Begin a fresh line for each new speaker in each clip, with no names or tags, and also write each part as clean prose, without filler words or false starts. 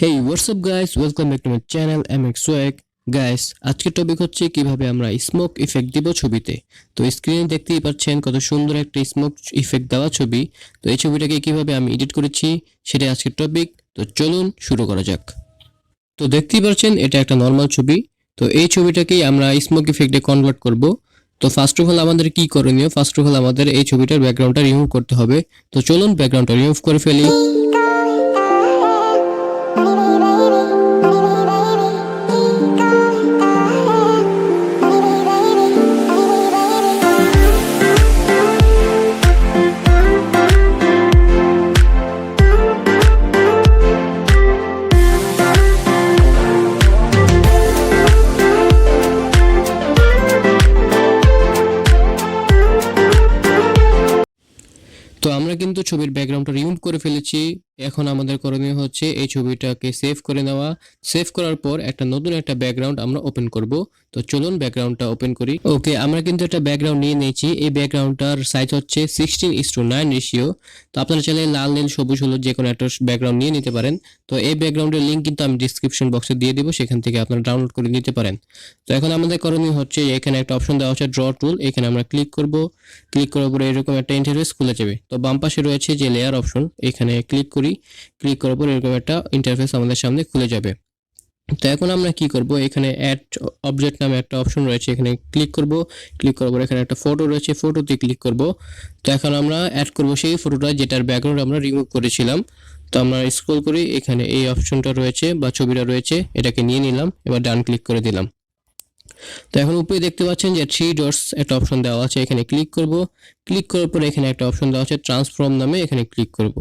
Hey WhatsApp guys, welcome back to my channel make.Or guys. আজকের topic হচ্ছে কিভাবে আমরা স্মোক ইফেক্ট দিব ছবিতে। তো স্ক্রিনে দেখতেই পাচ্ছেন কত সুন্দর একটা স্মোক ইফেক্ট দেওয়া ছবি। তো এই ছবিটাকে কিভাবে আমি এডিট করেছি সেটাই আজকের টপিক। তো চলুন শুরু করা যাক। তো দেখতেই পাচ্ছেন এটা একটা নর্মাল ছবি। তো এই ছবিটাকেই আমরা স্মোক ইফেক্টে কনভার্ট করব। তো ফার্স্ট অফ অল আমাদের কি করণীয়, ফার্স্ট অফ অল আমাদের এই ছবিটার ব্যাকগ্রাউন্ডটা রিমুভ করতে হবে। তো চলুন ব্যাকগ্রাউন্ডটা রিমুভ করে ফেলি। তো আমরা কিন্তু ছবির ব্যাকগ্রাউন্ডটা রিমুভ করে ফেলেছি। এখন আমাদের করণীয় হচ্ছে এই ছবিটাকে সেভ করে নেওয়া। সেভ করার পর নতুন একটা ব্যাকগ্রাউন্ড আমরা ওপেন করব। তো চলুন ব্যাকগ্রাউন্ডটা ওপেন করি। ওকে, আমরা কিন্তু একটা ব্যাকগ্রাউন্ড নিয়ে নিয়েছি। এই ব্যাকগ্রাউন্ডটার সাইজ হচ্ছে 16:9 রেশিও। তো আপনারা চাইলে লাল, নীল, সবুজ, হলুদ যে কোনো একটা ব্যাকগ্রাউন্ড নিয়ে নিতে পারেন। তো এই ব্যাকগ্রাউন্ডের লিঙ্ক কিন্তু আমি ডিসক্রিপশন বক্সে দিয়ে দিব, সেখান থেকে আপনারা ডাউনলোড করে নিতে পারেন। তো এখন আমাদের করণীয় হচ্ছে এখানে একটা অপশন দেওয়া আছে ড্র টুল, এখানে আমরা ক্লিক করব। ক্লিক করার পরে এরকম একটা ইন্টারফেস খুলে যাবে। তো বাম পাশে রয়েছে যে লেয়ার অপশন, এখানে ক্লিক করি। ক্লিক করার পর এরকম একটা ইন্টারফেস আমাদের সামনে খুলে যাবে। তো এখন আমরা কি করব, এখানে অ্যাড অবজেক্ট নামে একটা অপশন রয়েছে, এখানে ক্লিক করব। ক্লিক করার পর এখানে একটা ফটো রয়েছে, ফটোতে ক্লিক করব। তো এখন আমরা অ্যাড করব সেই ফটোটা যেটার ব্যাকগ্রাউন্ড আমরা রিমুভ করেছিলাম। তো আমরা স্ক্রল করি, এখানে এই অপশনটা রয়েছে বা ছবিটা রয়েছে, এটাকে নিয়ে নিলাম। এবার ডান ক্লিক করে দিলাম। তো এখন উপরে দেখতে পাচ্ছেন যে 3 ডটস একটা অপশন দেওয়া আছে, এখানে ক্লিক করব। ক্লিক করার পর এখানে একটা অপশন দেওয়া আছে ট্রান্সফর্ম নামে, এখানে ক্লিক করব।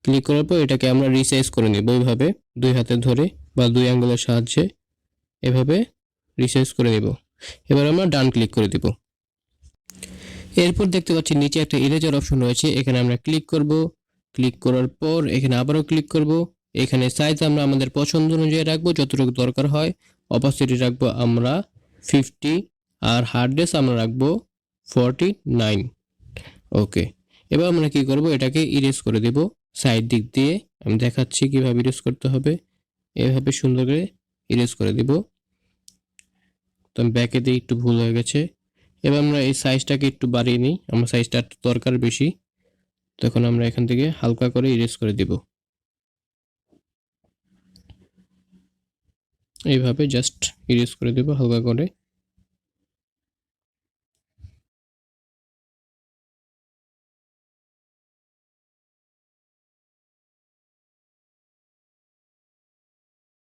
ক্লিক করার পর এটাকে আমরা রিসাইজ করে নেব এইভাবে, দুই হাতে ধরে বা দুই আঙ্গুলের সাহায্যে এভাবে রিসাইজ করে নেব। এবার আমরা ডান ক্লিক করে দেব। এরপর দেখতে পাচ্ছি নিচে একটা ইরেজার অপশন রয়েছে, এখানে আমরা ক্লিক করব। ক্লিক করার পর এখানে আবারও ক্লিক করব। এখানে সাইজ আমরা আমাদের পছন্দ অনুযায়ী রাখবো, যতটুকু দরকার হয়। অপাসিটি রাখবো আমরা 50 আর হার্ডনেস আমরা রাখবো 49। ওকে, এবার আমরা কি করব, এটাকে ইরেজ করে দেব সাইড দিক দিয়ে। আমি দেখাচ্ছি কিভাবে ইরেজ করতে হবে। এভাবে সুন্দর করে ইরেজ করে দেব। তো আমি ব্যাকে দিয়ে একটু ভুল হয়ে গেছে। এবার আমরা এই সাইজটাকে একটু বাড়িয়ে নিই, আমার সাইজটা একটু দরকার বেশি। তখন আমরা এখান থেকে হালকা করে ইরেজ করে দেব, এইভাবে জাস্ট ইরেজ করে দেব হালকা করে।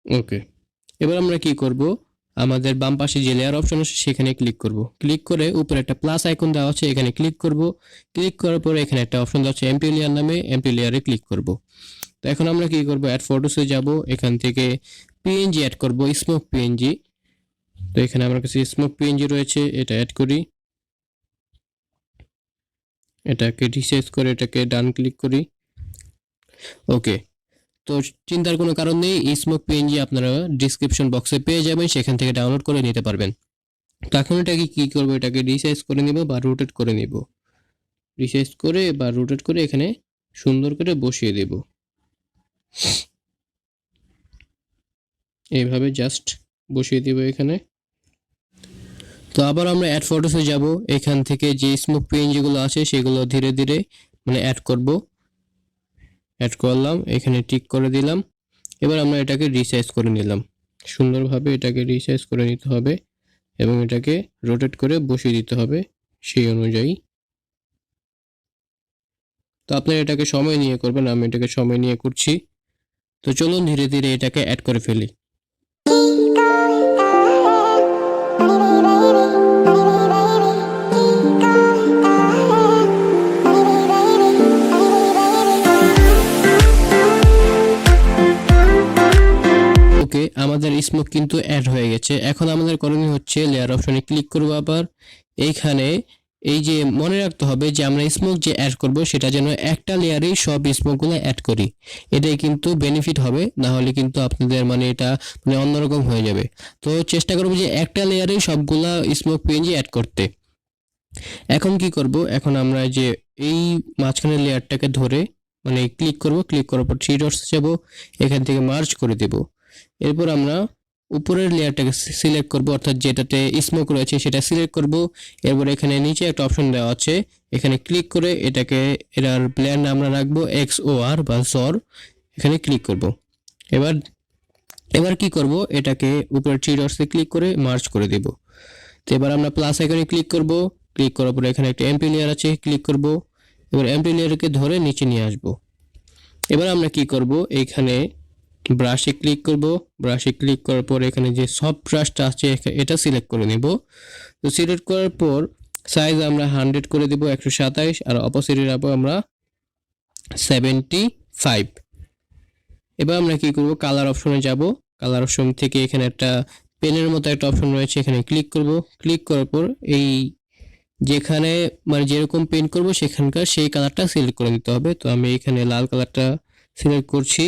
ওকে, এবার আমরা কি করব, আমাদের বাম পাশে যে লেয়ার অপশন আছে সেখানে ক্লিক করব। ক্লিক করে উপরে একটা প্লাস আইকন দেওয়া আছে, এখানে ক্লিক করব। ক্লিক করার পরে এখানে একটা অপশন দেওয়া আছে এমপি লেয়ার নামে, এমপি লেয়ারে ক্লিক করব। তো এখন আমরা কি করব, অ্যাড ফটোসে যাব, এখান থেকে পিএনজি অ্যাড করব, স্মোক পিএনজি। তো এখানে আমার কাছে স্মোক পিএনজি রয়েছে, এটা অ্যাড করি। এটাকে রিসাইজ করে এটাকে ডান ক্লিক করি। ওকে, তো চিন্তার কোনো কারণ নেই, স্মোক পিএনজি আপনারা ডিসক্রিপশন বক্সে পেয়ে যাবেন, সেখান থেকে ডাউনলোড করে নিতে পারবেন। তো এখন এটাকে কি করব, এটাকে রিসাইজ করে নিব বা রোটেট করে নিব। রিসাইজ করে বা রোটেট করে এখানে সুন্দর করে বসিয়ে দেব, এইভাবে জাস্ট বসিয়ে দিব এখানে। তো আবার আমরা অ্যাড ফটোসে যাব, এখান থেকে যে স্মোক পিএনজি গুলো আছে সেগুলো ধীরে ধীরে অ্যাড করব। অ্যাড করলাম, এখানে টিক করে দিলাম। এবার আমরা এটাকে রিসাইজ করে নিলাম, সুন্দরভাবে এটাকে রিসাইজ করে নিতে হবে এবং এটাকে রোটেট করে বসিয়ে দিতে হবে সেই অনুযায়ী। তো আপনারা এটাকে সময় নিয়ে করবেন, আমি এটাকে সময় নিয়ে করছি। তো চলুন ধীরে ধীরে এটাকে অ্যাড করে ফেলি। ওকে, আমাদের স্মোক কিন্তু অ্যাড হয়ে গেছে। এখন আমাদের করণীয় হচ্ছে লেয়ার অপশনে ক্লিক করব। আবার এইখানে এই যে মনে রাখতে হবে যে আমরা স্মোক যে অ্যাড করব সেটা যেন একটা লেয়ারেই সব স্মোকগুলো অ্যাড করি, এটাই কিন্তু বেনিফিট হবে। না হলে কিন্তু আপনাদের এটা অন্যরকম হয়ে যাবে। তো চেষ্টা করব যে একটা লেয়ারেই সবগুলা স্মোক পিএনজি অ্যাড করতে। এখন কি করব, এখন আমরা যে এই মাঝখানের লেয়ারটাকে ধরে মানে ক্লিক করব, ক্লিক করার পর থ্রি ডটস যাব, এখান থেকে মার্জ করে দেব। এরপর আমরা উপরের লেয়ারটাকে সিলেক্ট করব, অর্থাৎ যেটাতে স্মোক রয়েছে সেটা সিলেক্ট করব। এরপর এখানে নিচে একটা অপশন দেওয়া আছে, এখানে ক্লিক করে এটাকে এটার প্ল্যান আমরা রাখবো XOR বা জর, এখানে ক্লিক করব। এবার এবার কি করব, এটাকে উপরে থ্রি ডটসে ক্লিক করে মার্জ করে দেব। তো এবার আমরা প্লাস আইকনে ক্লিক করব, ক্লিক করার পরে এখানে একটা এমপি লেয়ার আছে, ক্লিক করব। এবার এমপি লেয়ারকে ধরে নিচে নিয়ে আসব। এবার আমরা কি করব, এইখানে ব্রাশে ক্লিক করব, ব্রাশে ক্লিক করার পর এখানে যে সফট ব্রাশটা আছে এটা সিলেক্ট করে নেব। তো সিলেক্ট করার পর সাইজ আমরা 100 করে দেব, 127, আর অপোজিটে রাখবো আমরা 75। এবার আমরা কি করব, কালার অপশনে যাব, কালার অপশন থেকে এখানে একটা পেনের মতো একটা অপশন রয়েছে, এখানে ক্লিক করব। ক্লিক করার পর এই যেখানে মানে যেরকম পেন্ট করব সেখানকার সেই কালারটা সিলেক্ট করে দিতে হবে। তো আমি এখানে লাল কালারটা সিলেক্ট করছি।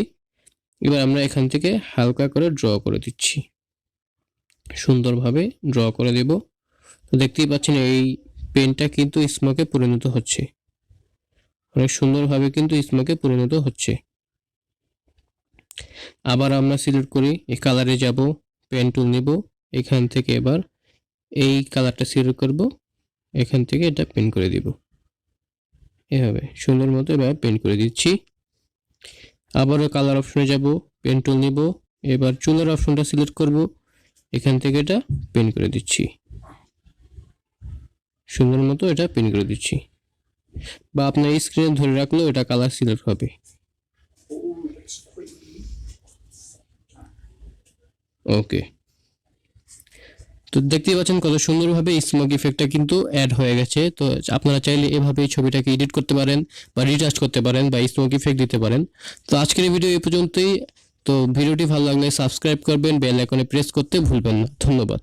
এবার আমরা এখান থেকে হালকা করে ড্র করে দিচ্ছি, সুন্দরভাবে ড্র করে দেব। তো দেখতেই পাচ্ছেন এই পেনটা কিন্তু স্মোকে পরিণত হচ্ছে, অনেক সুন্দরভাবে কিন্তু স্মোকে পরিণত হচ্ছে। আবার আমরা সিলেক্ট করি, এই কালারে যাব, পেন টুল নেব, এখান থেকে এবার এই কালারটা সিলেক্ট করব, এখান থেকে এটা পেন করে দিব, এভাবে সুন্দর মতো এবার পেন করে দিচ্ছি। আবারও কালার অপশনে যাব, পেন টুল নিব, এবার চুলের অপশনটা সিলেক্ট করব, এখান থেকে এটা পেন করে দিচ্ছি, সুন্দর মতো এটা পেন করে দিচ্ছি। বা আপনার স্ক্রিনে ধরে রাখলেও এটা কালার সিলেক্ট হবে। ওকে, তো দেখতেই পাচ্ছেন কত সুন্দরভাবে স্মোক ইফেক্টটা কিন্তু অ্যাড হয়ে গেছে। তো আপনারা চাইলে এভাবে ছবিটাকে এডিট করতে পারেন বা রিটাচ করতে পারেন বা স্মোক ইফেক্ট দিতে পারেন। তো আজকের এই ভিডিও এই পর্যন্তই। তো ভিডিওটি ভালো লাগলে সাবস্ক্রাইব করবেন, বেল আইকনে প্রেস করতে ভুলবেন না। ধন্যবাদ।